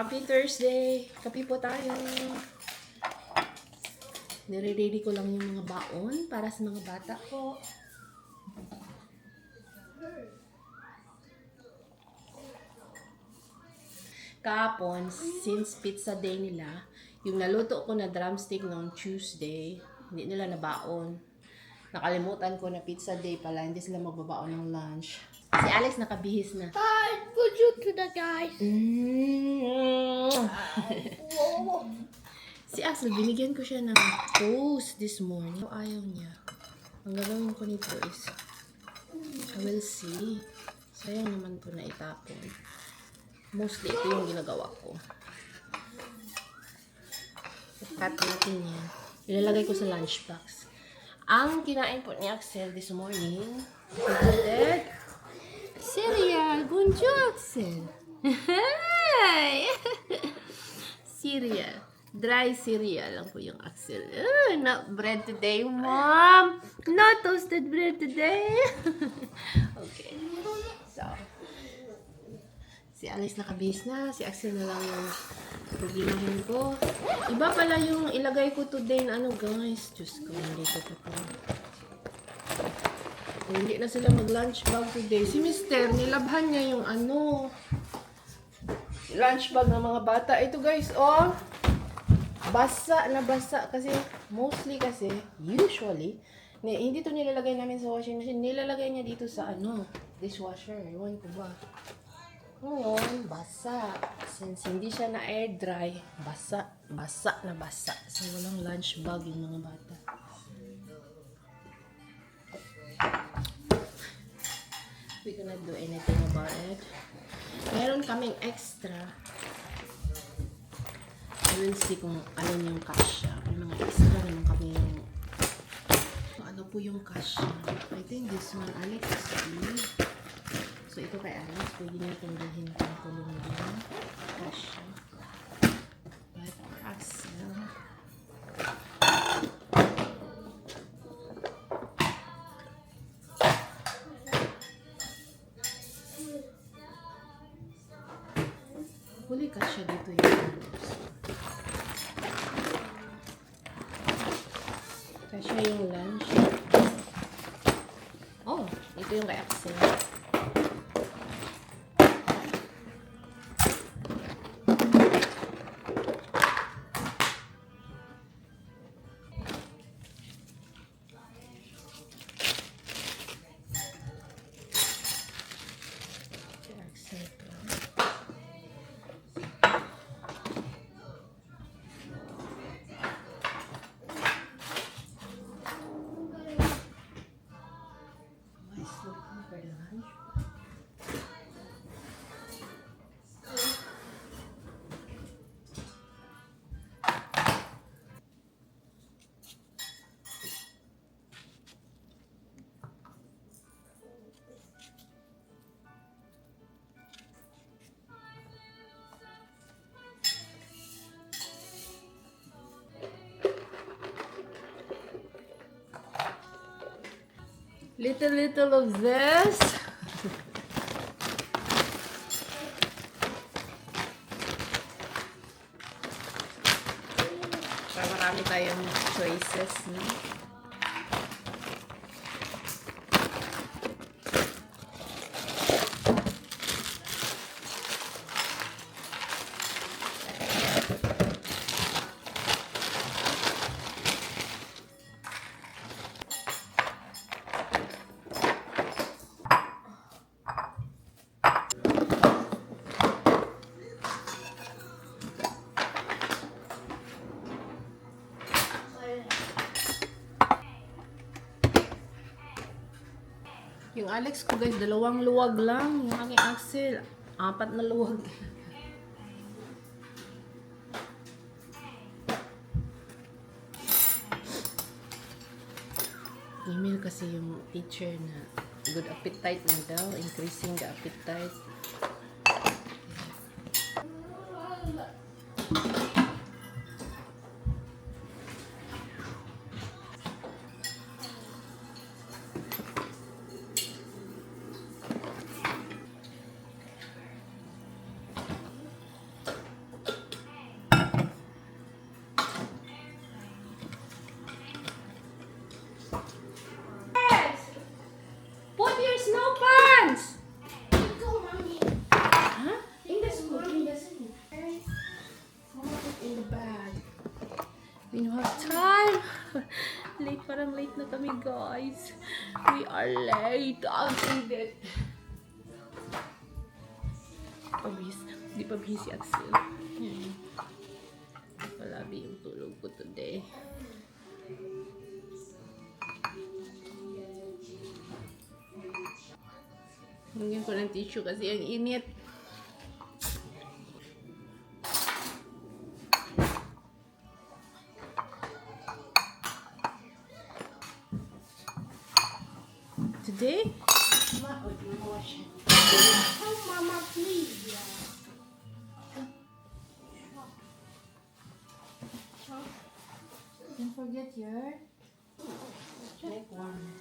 Happy Thursday! Kapi po tayo. Nire-ready ko lang yung mga baon para sa mga bata ko. Kahapon, since pizza day nila, yung naluto ko na drumstick noong Tuesday, hindi nila nabaon. Nakalimutan ko na pizza day pala, hindi sila magbabaon ng lunch. Si Alex nakabihis na. Guys, would you do that, guys? Si Axel, binigyan ko siya ng toast this morning. Ayaw niya. Ang gagawin ko nito is, I will see. Sayang naman ko na itapon. Mostly, ito yung ginagawa ko. Cut natin yan. Ilalagay ko sa lunchbox. Ang kinain po ni Axel this morning, included cereal. Bonjour, Axel. Hi! Cereal. Dry cereal lang po yung Axel. Not bread today, Mom. No toasted bread today. Okay. So, si Alice nakabihis na. Si Axel na lang yung problemahin ko. Iba pala yung ilagay ko today na ano, guys. Diyos ko, hindi ko pa po. Hindi na sila mag-lunch bag today. Si Mister, nilabhan niya yung ano, lunch bag ng mga bata. Ito guys, oh. Basa na basa. Kasi, mostly kasi, usually, hindi to nilalagay namin sa washing machine. Nilalagay niya dito sa ano, dishwasher. Ewan ko ba. Ngayon, basa. Since hindi siya na air dry, basa. Basa na basa. So, walang lunch bag yung mga bata. We cannot do anything about it. Meron kaming extra. I will see kung alin yung kasya. May mga extra naman kami yung ano po yung kasya. I think this one, Alex, is so ito kay Alex, pwede niya tanggalhin kung kulong yung kasya. But for Axel, huli kasya dito yung kasya yung lunch. Oh, ito yung kay Axel. Little of this. Para marami tayong choices, no? Yung Alex ko guys, 2 luwag lang. Yung aking Axel, 4 na luwag. Email kasi yung teacher na good appetite na daw, increasing the appetite. kami, guys. We are late. Ang init. Di pa bihis si Axel. Yan. Palabi yung tulog ko today. Hingin ko ng tissue kasi ang init. Today? Oh, Mama, please. Don't forget your neck one.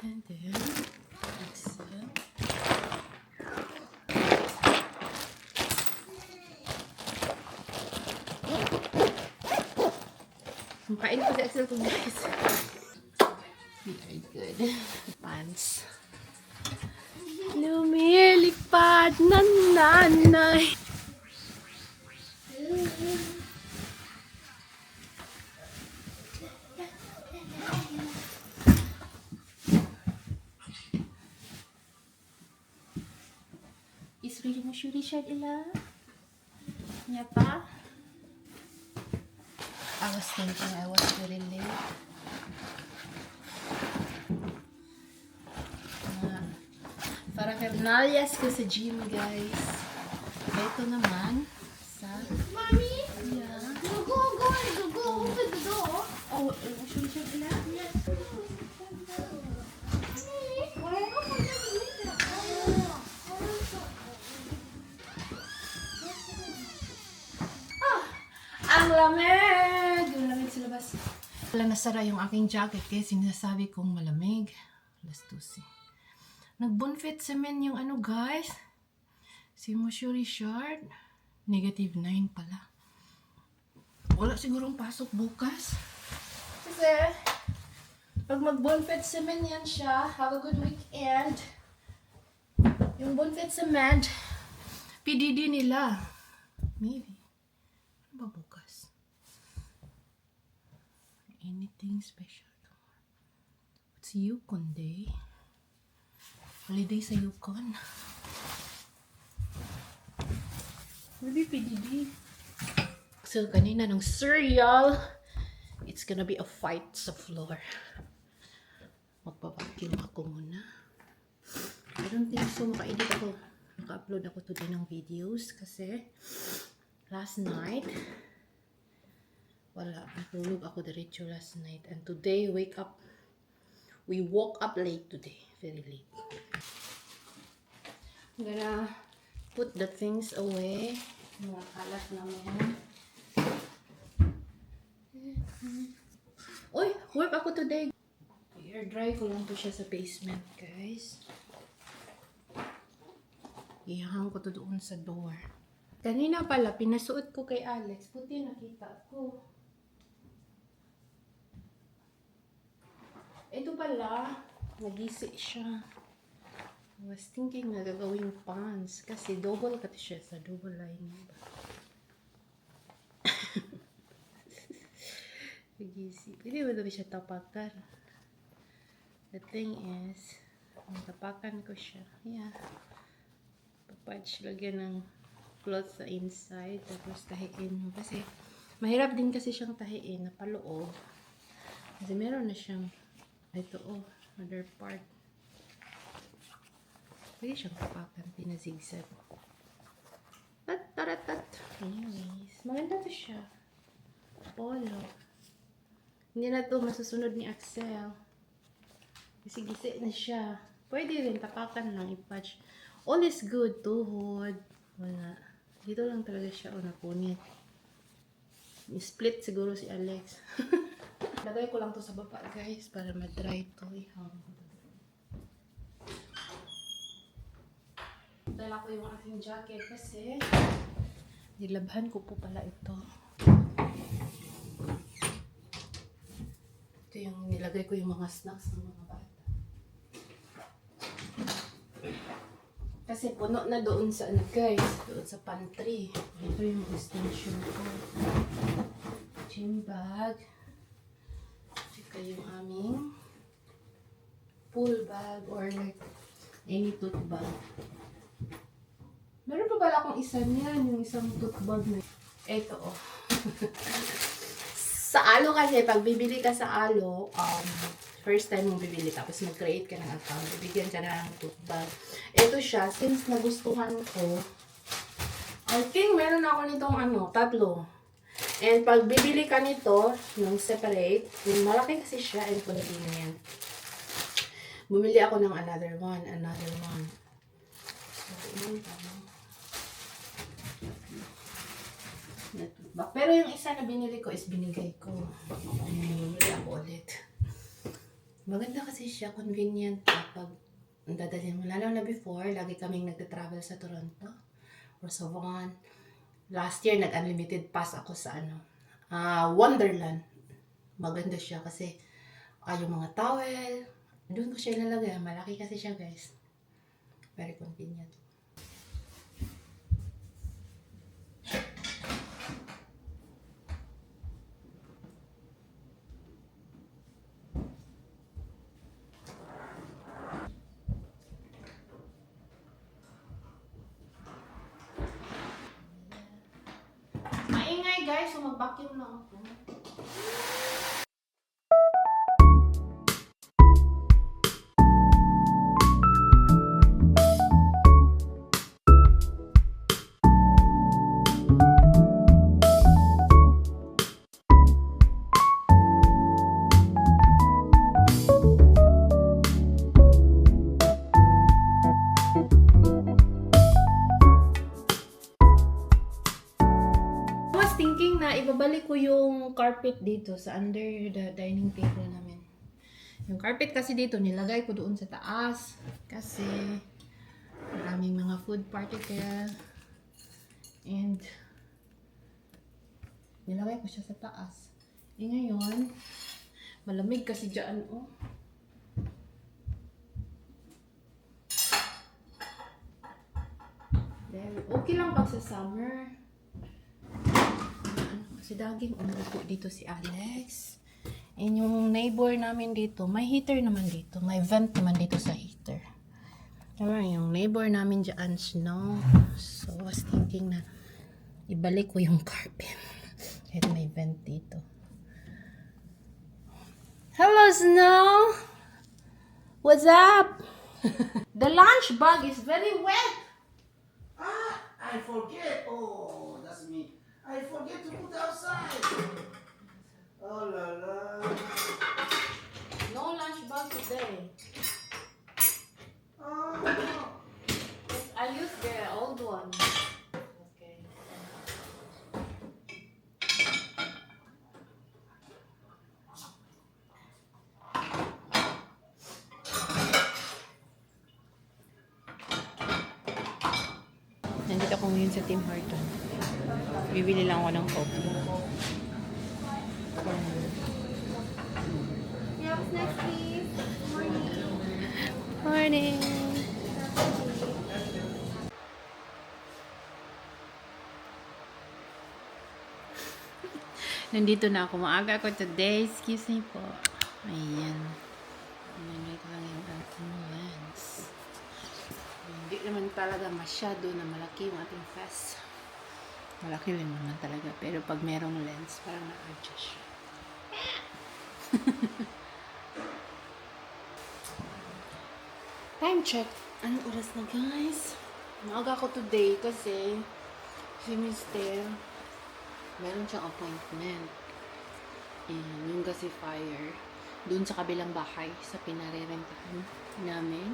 And then, Axel. Kain ko si Axel to, guys. Very good. Pants. Lumilipad na nanay. Is ready mo shuri siya ila? Nyata? I was thinking I was very late. Paraphernalia ko sa gym, guys. Ito naman sa... Mommy, Yeah. go open the door. Oh, shuri siya ila? Ang lamig! Ang lamig sa labas. Wala nasara yung aking jacket kaya sinasabi kong malamig. Alas 12. Nag-bonfit cement yung ano, guys. Si Moshuri Shard. -9 pala. Wala sigurong pasok bukas. Kasi, pag mag-bonfit cement yan siya, have a good weekend. Yung bonfit cement, PDD nila. Maybe. Ano ba bukas? Anything special tomorrow? It's Yukon Day. Holiday sa Yukon. Maybe PDD. So, kanina ng cereal, it's gonna be a fight sa floor. Magpa-vacuum ako muna. I don't think so maka-edit ako. Naka-upload ako today ng videos kasi last night, wala. Natulog ako diretso last night. And today, we woke up late today. Very late. I'm gonna put the things away. Mga kalat namin. Uy! Work ako today. Air dry ko lang to siya sa basement, guys. Ihang ko to doon sa door. Kanina pala, pinasuot ko kay Alex. Puti nakita ko. Ito pala, nagisi siya. I was thinking na gagawing pants. Kasi double cut siya sa double lining ba. Nagisi. Pwede ba daw siya tapakan? The thing is, tapakan ko siya. Yeah. Papatch lagyan ng cloth sa inside, tapos tahiin mo. Kasi, mahirap din kasi siyang tahiin na paloob. Kasi meron na siyang, ito other part. Pwede siyang tapakan, pinazigzag. Taratat. Anyways, maganda to siya. Polo. Hindi na to masusunod ni Axel. Kasi gisi na siya. Pwede rin, tapakan lang, ipatch. All is good, tuhod. Wala. Dito lang talaga siya napunit. Split siguro si Alex. Lagay ko lang to sa baba, guys, para ma-dry to. dala ko yung aking jacket kasi nilabhan ko po pala ito. Ito yung nilagay ko yung mga snacks ng mga bata. Kasi puno na doon sa ano guys, doon sa pantry. Ito yung extension ko. Gym bag. Tsaka yung aming pool bag or like any tote bag. Meron pa pala akong isa niyan, yung isang tote bag na. Ito oh. Sa Alo kasi, pag bibili ka sa Alo, first time mong bibili, tapos mag-create ka ng account, bibigyan ka ng tote bag. Ito siya, since nagustuhan ko, I think meron ako nitong tatlo. And pag bibili ka nito, yung separate, yung malaki kasi siya, and convenient. Bumili ako ng another one. So, yun pero yung isa na binili ko is binigay ko. Bumili ako ulit. Maganda kasi siya, convenient kapag dadalhin mo. Lalo na before, lagi kaming nagta-travel sa Toronto or sa Vaughan. Last year, nag-unlimited pass ako sa Wonderland. Maganda siya kasi yung mga towel, doon ko siya ilalagay. Malaki kasi siya guys. Very convenient. Maingay guys, so mag-vacuum na ako. Thinking na ibabalik ko yung carpet dito sa under the dining table namin. Yung carpet kasi dito nilagay ko doon sa taas kasi maraming mga food party kaya and nilagay ko siya sa taas. E ngayon malamig kasi dyan oh. Then, okay lang pag sa summer. Si daging umupo dito si Alex. And yung neighbor namin dito, may heater naman dito. May vent naman dito sa heater. Diba, yung neighbor namin dyan, Snow. So, I was thinking na ibalik ko yung carpet. Kahit may vent dito. Hello, Snow! What's up? The lunch bag is very wet. I forget. Oh, that's me. I forget to put outside. Oh la la. No lunch bag today. Oh no. I used the old one. Okay. Nandito ako ngayon sa Tim Hortons. Bibili lang ako ng coffee. Yeah, what's next, please? Morning. Morning! Nandito na ako. Maaga ako today. Excuse me po. Ayan. Nandito lang yung ating lens. Hindi naman talaga masyado na malaki yung ating face. Malaki lang naman talaga. Pero pag merong lens, parang na-adjust siya. Time check. Anong oras na guys? Maaga ako today kasi si Mr. meron siyang appointment. And yung gasifier dun sa kabilang bahay sa pinarerentahan namin.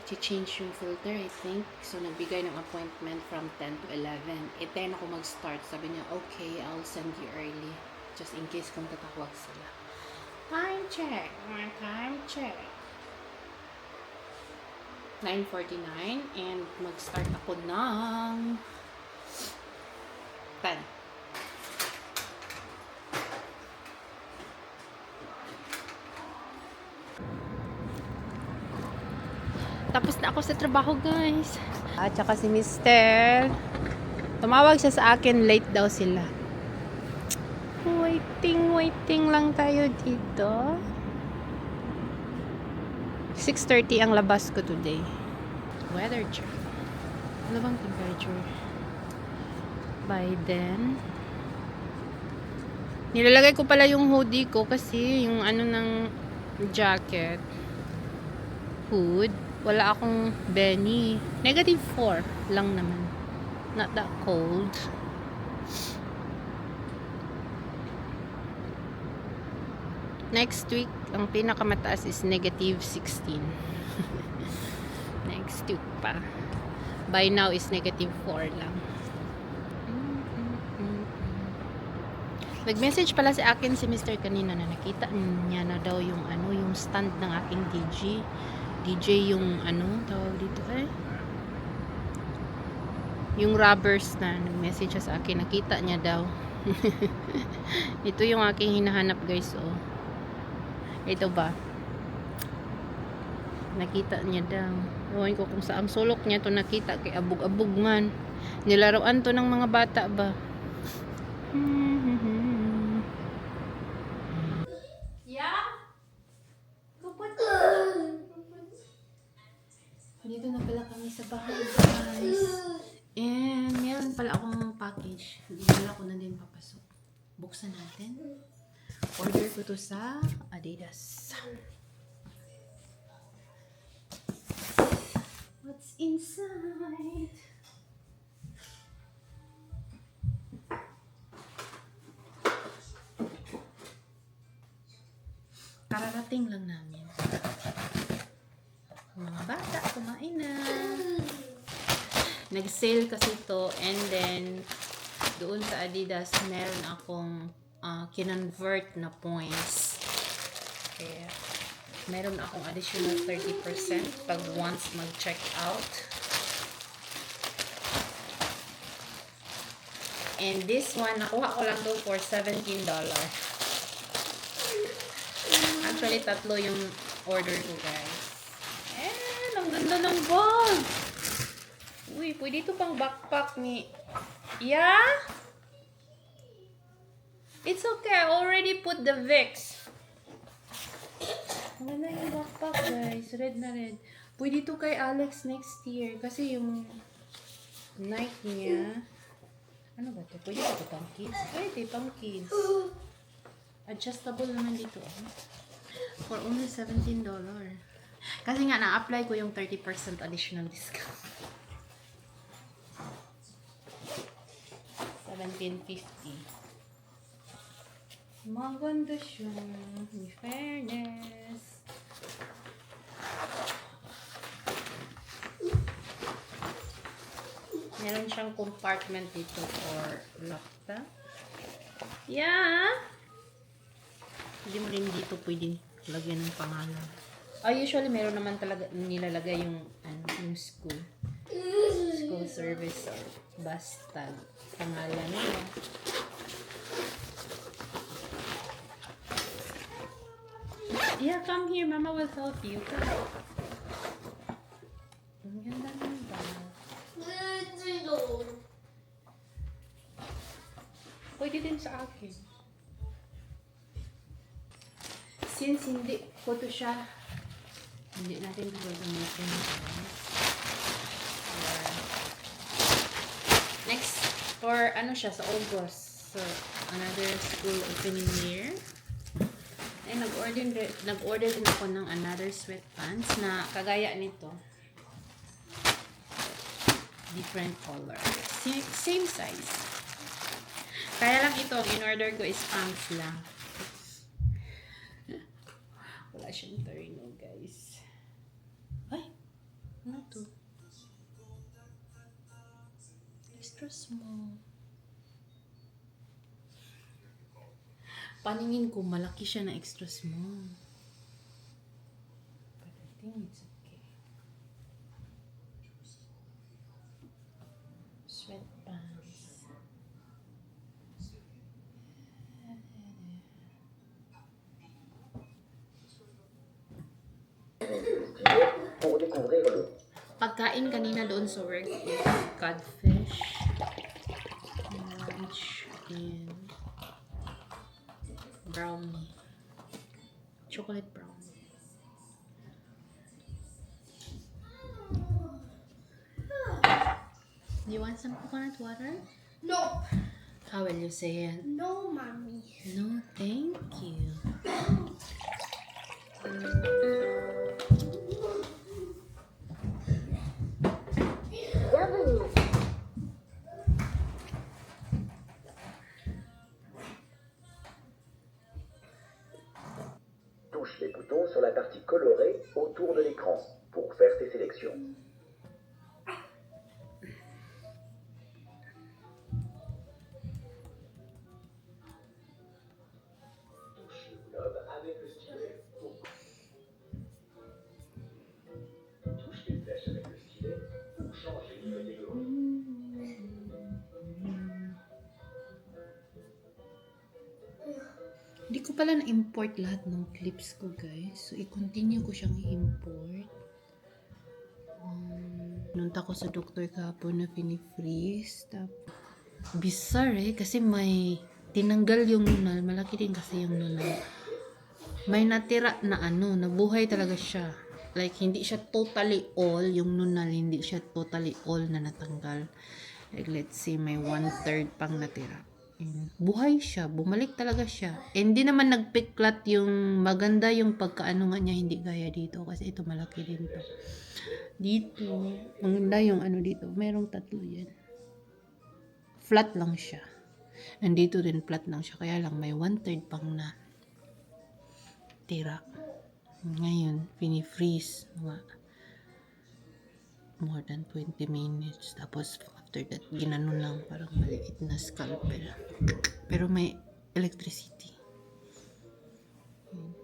I-change yung filter, I think. So, nagbigay ng appointment from 10 to 11. 10 ako mag-start. Sabi niya, okay, I'll send you early. Just in case kung tatawag sila. Time check. Time check. 9:49 and mag-start ako ng 10. Tapos na ako sa trabaho, guys. At saka si Mister. Tumawag siya sa akin, late daw sila. Waiting lang tayo dito. 6:30 ang labas ko today. Weather check. Ano bang temperature? By then. Nilalagay ko pala yung hoodie ko kasi yung ano ng jacket. Hood. Wala akong Benny. -4 lang naman. Not that cold. Next week, ang pinakamataas is -16. Next week pa. By now is -4 lang. Nag-message pala sa akin si Mr. kanina na nakita niya na daw yung ano, yung stand ng aking DJ yung ano, tawag dito yung rubbers na nag-message siya sa akin, nakita niya daw. Ito yung aking hinahanap, guys, oh. Ito ba? Nakita niya daw. Ewan ko kung saan sulok niya to nakita, kay abog-abog man. Nilaruan to ng mga bata ba? Yeah? Dito na pala kami sa bahay, guys. And meron pala akong package. Wala ko na din papasok. Buksan natin. Order ko to sa Adidas. What's inside? Kararating lang namin. Mga bata, kumain na. Nag-sale kasi to, and then doon sa Adidas meron akong kinonvert na points. Kaya meron akong additional 30% pag once mag-check out. And this one, nakuha ko lang to for $17. Actually, tatlo yung order ko, guys. And ang ganda ng bag! Uy, pwede ito pang backpack ni... Yeah? It's okay. I already put the Vicks. Wala na yung backpack, guys. Red na red. Pwede ito kay Alex next year. Kasi yung night niya... Ano ba ito? Pwede ito pang kids? Pwede, pang kids. Adjustable naman dito. For only $17. Kasi nga, na-apply ko yung 30% additional discount. $17.50. Maganda siya. In fairness. Meron siyang compartment dito for laptop. Yeah! Hindi mo rin dito pwedeng lagyan ng pangalan. Usually meron naman talaga nilalagay yung yung school service or bus tag. Pangalan nila. Yeah, come here. Mama will help you. Ang ganda ng bag. Pwede din sa akin. Since hindi ko to siya, hindi natin ito gagamitin. Next, for ano siya, sa August. So, another school opening year. Ay, nag-order din ako ng another sweatpants na kagaya nito. Different color. Same size. Kaya lang ito, in-order ko is pants lang. Wala siyang terno, guys. Ay! Ano to? Extra small. Paningin ko, malaki siya na extra small. But I think it's okay. pour découvrir le Pagkain kanina doon sa work is codfish, lunch, and brownie. Chocolate brownie. Do you want some coconut water? No. How will you say it? No, mommy. No, thank you. bienvenue. Touche les boutons sur la partie colorée autour de l'écran pour faire tes sélections. Touche le globe avec le stylet touche les flèches avec le stylet pour changer de catégorie. Hindi ko pala na-import lahat ng clips ko, guys. So, i-continue ko siyang i-import. Nunta ko sa doktor kahapon na fini-freeze. Bizarre kasi may tinanggal yung nunal. Malaki din kasi yung nunal. May natira na nabuhay talaga siya. Like, hindi siya totally all. Yung nunal, hindi siya totally all na natanggal. Like, let's say, may 1/3 pang natira. And buhay siya, bumalik talaga siya. And hindi naman nagpiklat yung maganda yung pagkaano nga niya, hindi gaya dito. Kasi ito malaki din to. Dito, maganda yung dito. Merong tatlo yan. Flat lang siya. And dito din flat lang siya. Kaya lang may 1/3 pang na tira. Ngayon, fini-freeze. More than 20 minutes. Tapos, after that, ginano lang. Parang maliit na scalpel. Pero may electricity. Yun.